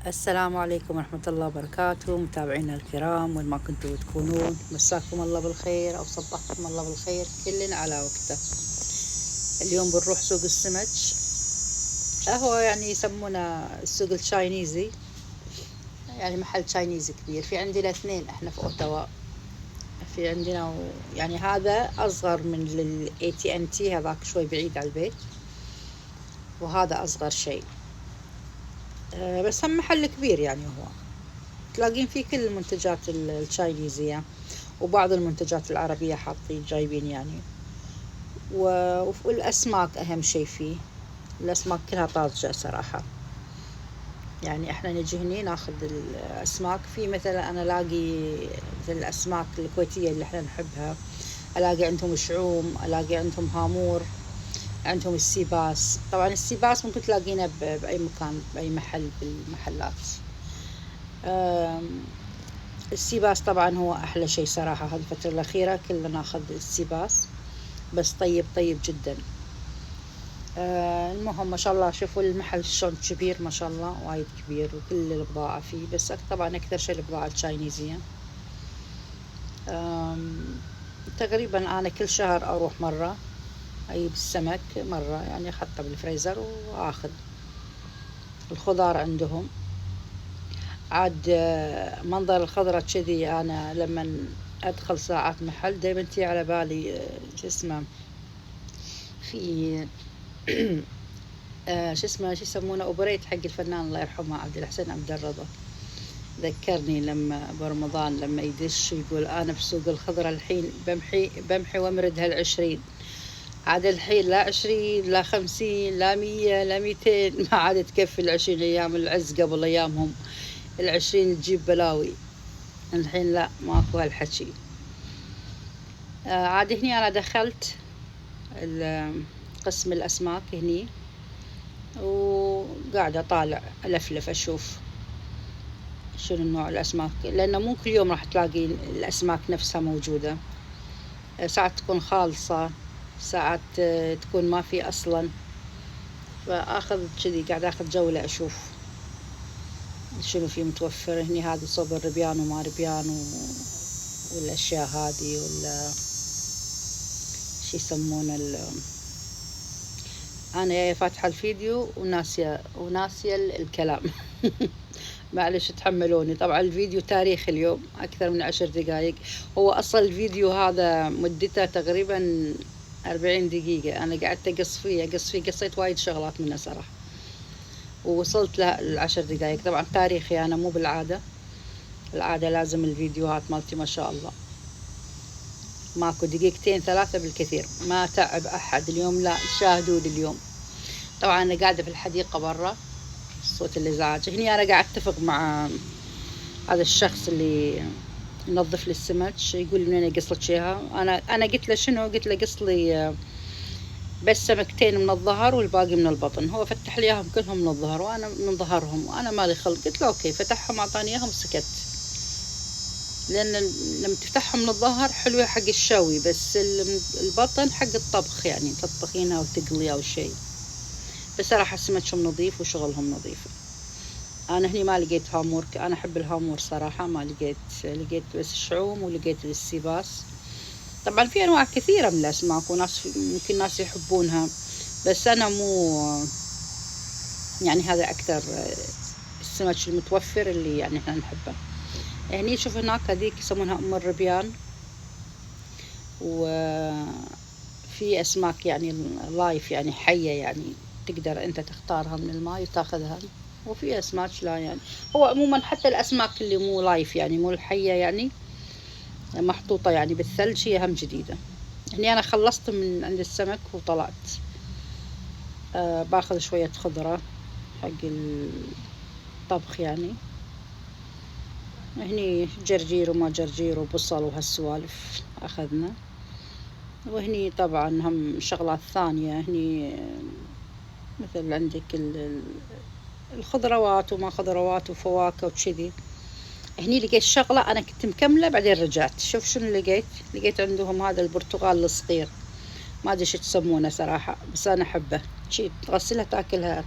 السلام عليكم ورحمة الله وبركاته، متابعينا الكرام وين ما كنتوا تكونون، مساكم الله بالخير أو صبحكم الله بالخير، كلنا على وقته. اليوم بنروح سوق السمك، هو يعني يسمونه السوق التشاينيزي، يعني محل تشاينيزي كبير. في عندنا اثنين احنا في اوتاوا، في عندنا يعني هذا أصغر من AT&T، هذاك شوي بعيد على البيت، وهذا أصغر شيء. بس هم محل كبير يعني، هو تلاقين فيه كل المنتجات التشاينيزية وبعض المنتجات العربية حاطين جايبين يعني. والأسماك أهم شيء فيه، الأسماك كلها طازجة صراحة. يعني احنا نجي هني ناخذ الأسماك، في مثلا أنا ألاقي مثل الأسماك الكويتية اللي احنا نحبها، ألاقي عندهم شعوم، ألاقي عندهم هامور، عندهم السيباس. طبعا السيباس ممكن تلاقينه بأي مكان، بأي محل بالمحلات. السيباس طبعا هو أحلى شيء صراحة، هذه الفترة الأخيرة كلنا ناخذ السيباس، بس طيب جدا. المهم ما شاء الله، شوفوا المحل شلون كبير، ما شاء الله وايد كبير، وكل البضاعة فيه، بس طبعا أكثر شيء البضاعة التشاينيزية. تقريبا أنا كل شهر أروح مرة أجيب السمك مرة، يعني أحطه بالفريزر وآخذ الخضار عندهم. عاد منظر الخضرة كذي، أنا لما أدخل ساعات محل دايما تي على بالي شو اسمه، في شو اسمه، شو يسمونه، أوبريت حق الفنان الله يرحمه عبد الحسين عبد الرضا. ذكرني لما برمضان لما يدش يقول أنا بسوق الخضرة الحين بمحي وامرد هال20. عاد الحين لا 20 لا 50 لا 100 لا 200، ما عاد تكفي 20 أيام العز قبل أيامهم 20 تجيب بلاوي. الحين لا، ماكو هالحكي. عاد هني أنا دخلت قسم الأسماك هني، وقاعدة طالع ألفلف أشوف شنو نوع الأسماك، لأنه مو كل يوم راح تلاقي الأسماك نفسها موجودة. ساعات تكون خالصة، ساعات تكون ما في أصلا. فأخذ كذي، قاعد أخذ جولة أشوف شنو في متوفر هني. هذا صوب الربيان وما ربيان والأشياء هذه، ولا شي يسمونه أنا فاتحة الفيديو وناسية الكلام. معلش تحملوني. طبعا الفيديو تاريخ اليوم أكثر من 10 دقايق. هو أصل الفيديو هذا مدته تقريبا 40 دقيقة، أنا قعدت أقص فيه قصيت وايد شغلات منه صراحة، ووصلت ل10 دقايق. طبعا تاريخي أنا، مو بالعادة، العادة لازم الفيديوهات مالتي ما شاء الله ماكو دقيقتين 3 بالكثير، ما تعب أحد اليوم، لا شاهدوا لي اليوم. طبعا أنا قاعدة في الحديقة برا، صوت الإزعاج هني. أنا قاعد أتفق مع هذا الشخص اللي ينظف لي السمك، يقول لي منين يقص لك اياها. انا قلت له شنو، قلت له قص لي بس سمكتين من الظهر والباقي من البطن. هو فتح لي اياهم كلهم من الظهر وانا من ظهرهم، وانا مالي خلق. قلت له اوكي، فتحهم اعطاني اياهم وسكت. لان لما تفتحهم من الظهر حلوة حق الشوي، بس البطن حق الطبخ، يعني تطبخينها وتقلي او شيء. بصراحة سمكهم نظيف وشغلهم نظيف. انا هني ما لقيت هامور، انا احب الهامور صراحة، ما لقيت بس الشعوم ولقيت السيباس. طبعا في انواع كثيرة من الاسماك، وناس ممكن ناس يحبونها، بس انا مو يعني، هذا اكثر السمك المتوفر اللي يعني احنا نحبه. يعني شوف هناك هذيك يسمونها ام الربيان، وفي اسماك يعني لايف، يعني حية، يعني تقدر انت تختارها من الماء وتاخذها. وفي اسماك لا، يعني هو عموما حتى الاسماك اللي مو لايف، يعني مو الحية، يعني محطوطة يعني بالثلج، هي هم جديدة. هني أنا خلصت من عند السمك وطلعت باخذ شوية خضرة حق الطبخ يعني. هني جرجير وما جرجير وبصل وهالسوالف أخذنا. وهني طبعا هم شغلات ثانية هني، مثل عندك الخضروات وما خضروات وفواكه وكذي. هني لقيت شغلة أنا كنت مكملة بعدين رجعت. شوف شنو لقيت عندهم هذا البرتقال الصغير، ما أدري شو تسمونه صراحة، بس أنا أحبه. شي تغسلها تاكلها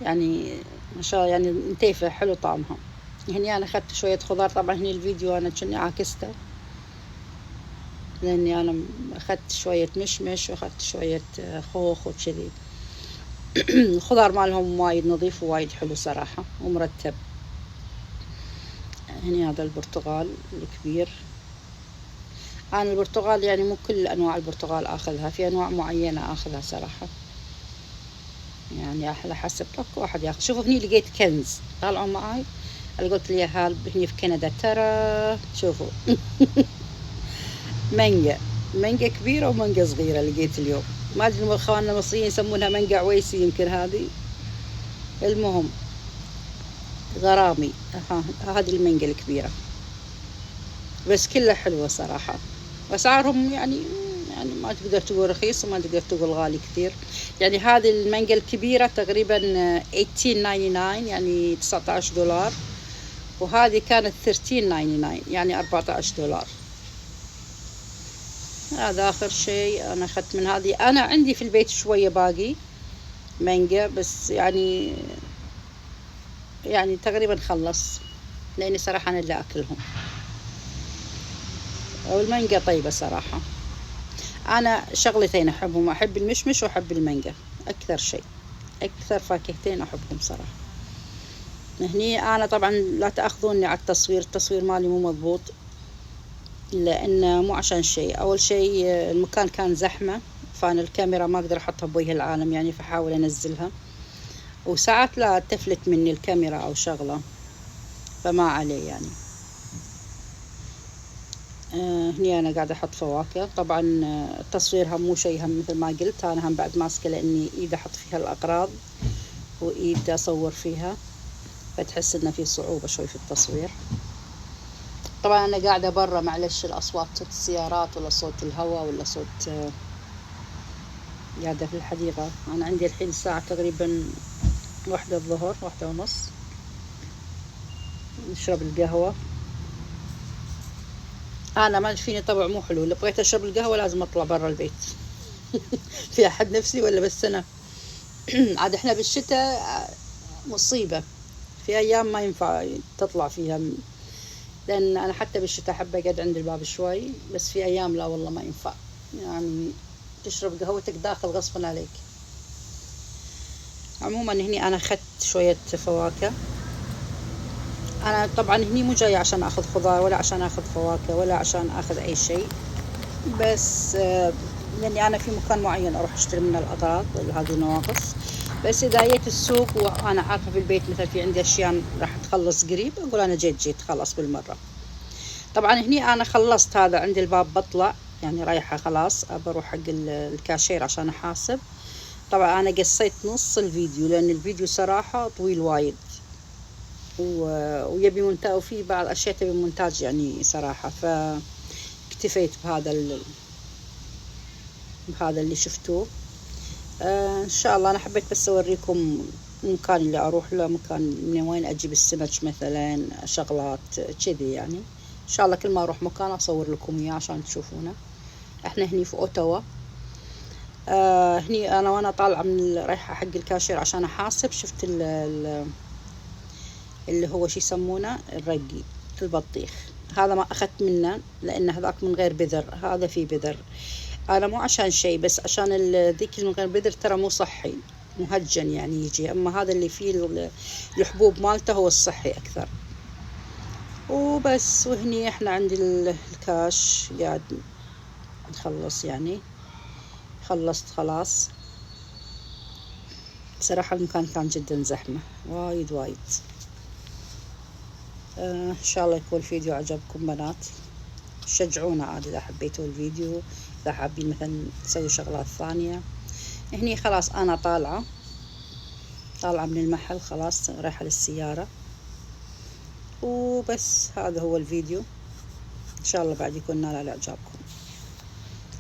يعني ما شاء الله، يعني نتيفة حلو طعمها. هني أنا أخذت شوية خضار، طبعا هني الفيديو أنا كني عاكسته، لأني أنا أخذت شوية مشمش وأخذت شوية خوخ وكذي. الخضار مالهم وايد نظيف ووايد حلو صراحة ومرتب. هني هذا البرتقال الكبير. أنا البرتقال يعني مو كل أنواع البرتقال أخذها، في أنواع معينة أخذها صراحة، يعني على حسب اكو واحد ياخذ. شوفوا هني لقيت كنز، طالعوا معاي. اللي قلت لي هني في كندا ترى. شوفوا مانجا كبيرة ومانجا صغيرة لقيت اليوم. ما ادري اخواننا المصريين يسمونها مانجا عويسي يمكن هذه. المهم غرامي. هذه المانجا الكبيرة، بس كلها حلوة صراحة. واسعارهم يعني ما تقدر تقول رخيص وما تقدر تقول غالي كثير. يعني هذه المانجا الكبيرة تقريبا 18.99 يعني $19، وهذه كانت 13.99 يعني $14. هذا آخر شيء أنا أخذت من هذه. أنا عندي في البيت شوية باقي مانجا، بس يعني تقريبا خلص، لأني صراحة أنا اللي أكلهم. والمانجا طيبة صراحة. أنا شغلتين أحبهم، أحب المشمش وأحب المانجا أكثر شيء، أكثر فاكهتين أحبهم صراحة. هني أنا طبعا لا تأخذوني على التصوير مالي مو مضبوط، لأن مو عشان شيء. أول شيء المكان كان زحمة، فأنا الكاميرا ما أقدر أحطها بوجه العالم يعني، فحاول أنزلها، وساعات لا تفلت مني الكاميرا أو شغلة، فما عليه يعني. هني أنا قاعدة أحط فواكه. طبعا التصوير هم مو شيء، هم مثل ما قلت أنا هم بعد ماسكة، لأني إيد أحط فيها الأغراض وإيد أصور فيها، فتحس إنه في صعوبة شوي في التصوير. طبعا أنا قاعدة برا، معلش الأصوات، صوت السيارات ولا صوت الهواء ولا صوت، قاعدة في الحديقة. أنا عندي الحين الساعة تقريبا 1:00 1:30. نشرب القهوة. أنا ما فيني طبع مو حلو، لو بغيت أشرب القهوة لازم أطلع برا البيت. في أحد نفسي ولا بس أنا؟ عاد إحنا بالشتاء مصيبة، في أيام ما ينفع تطلع فيها، لأن أنا حتى بالشتاء أحب أقعد عند الباب شوي، بس في أيام لا والله ما ينفع، يعني تشرب قهوتك داخل غصبا عليك. عموما هني أنا أخذت شوية فواكه. أنا طبعا هني مو جاية عشان أخذ خضار ولا عشان أخذ فواكه ولا عشان أخذ أي شيء، بس لأني أنا في مكان معين أروح أشتري منه الأغراض هذه نواقص. بس إذا جيت السوق وأنا عارفة في البيت مثلا في عندي أشياء راح تخلص قريب، أقول أنا جيت خلاص بالمرة. طبعا هني أنا خلصت هذا عند الباب، بطلع يعني رايحة خلاص بروح حق الكاشير عشان أحاسب. طبعا أنا قصيت نص الفيديو، لأن الفيديو صراحة طويل وايد، ويبي مونتاج، وفي بعض أشياء تبي مونتاج يعني صراحة، فاكتفيت بهذا اللي شفتوه. إن شاء الله أنا حبيت بس أوريكم المكان اللي أروح له، مكان من وين أجيب السمك مثلا، شغلات كذي يعني. إن شاء الله كل ما أروح مكان أصور لكم إياه عشان تشوفونه. إحنا هني في أوتاوا. هني أنا وأنا طالعة من رايحة حق الكاشير عشان أحاسب، شفت اللي هو شي يسمونه الرقي، البطيخ. هذا ما أخذت منه لأن هذاك من غير بذر، هذا فيه بذر. أنا مو عشان شيء، بس عشان ذيك من غير بذر ترى مو صحي، مهجن يعني يجي، أما هذا اللي فيه الحبوب مالته هو الصحي أكثر. وبس. وهني إحنا عند الكاش قاعد نخلص يعني، خلصت خلاص. صراحة المكان كان جدا زحمة، وايد. إن شاء الله يكون الفيديو عجبكم بنات. شجعونا عاد إذا حبيتوا الفيديو، إذا حابين مثلا تسوي شغلات ثانية. هني خلاص أنا طالعة من المحل، خلاص رايحة للسيارة. وبس هذا هو الفيديو، إن شاء الله بعد يكون نال على إعجابكم،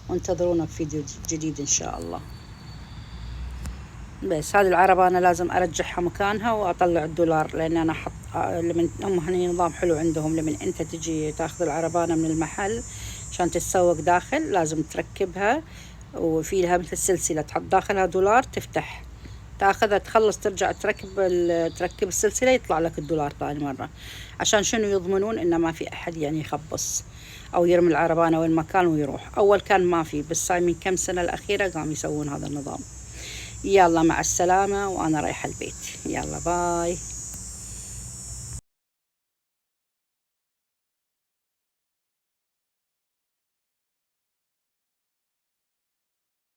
وانتظرونا بفيديو جديد إن شاء الله. بس هذه العربة أنا لازم أرجعها مكانها وأطلع $1، لأن أنا أحط لمن هم هني نظام حلو عندهم، لمن أنت تجي تاخذ العربانة من المحل عشان تتسوق داخل، لازم تركبها، وفي لها مثل سلسلة تحط داخلها $، تاخذها تخلص ترجع تركب السلسلة، يطلع لك $1 ثاني مرة. عشان شنو؟ يضمنون إنه ما في أحد يعني يخبص أو يرمي العربانة وين مكان ويروح. أول كان ما في، بس هاي من كم سنة الأخيرة قام يسوون هذا النظام. يلا مع السلامة، وأنا رايحة البيت. يلا باي.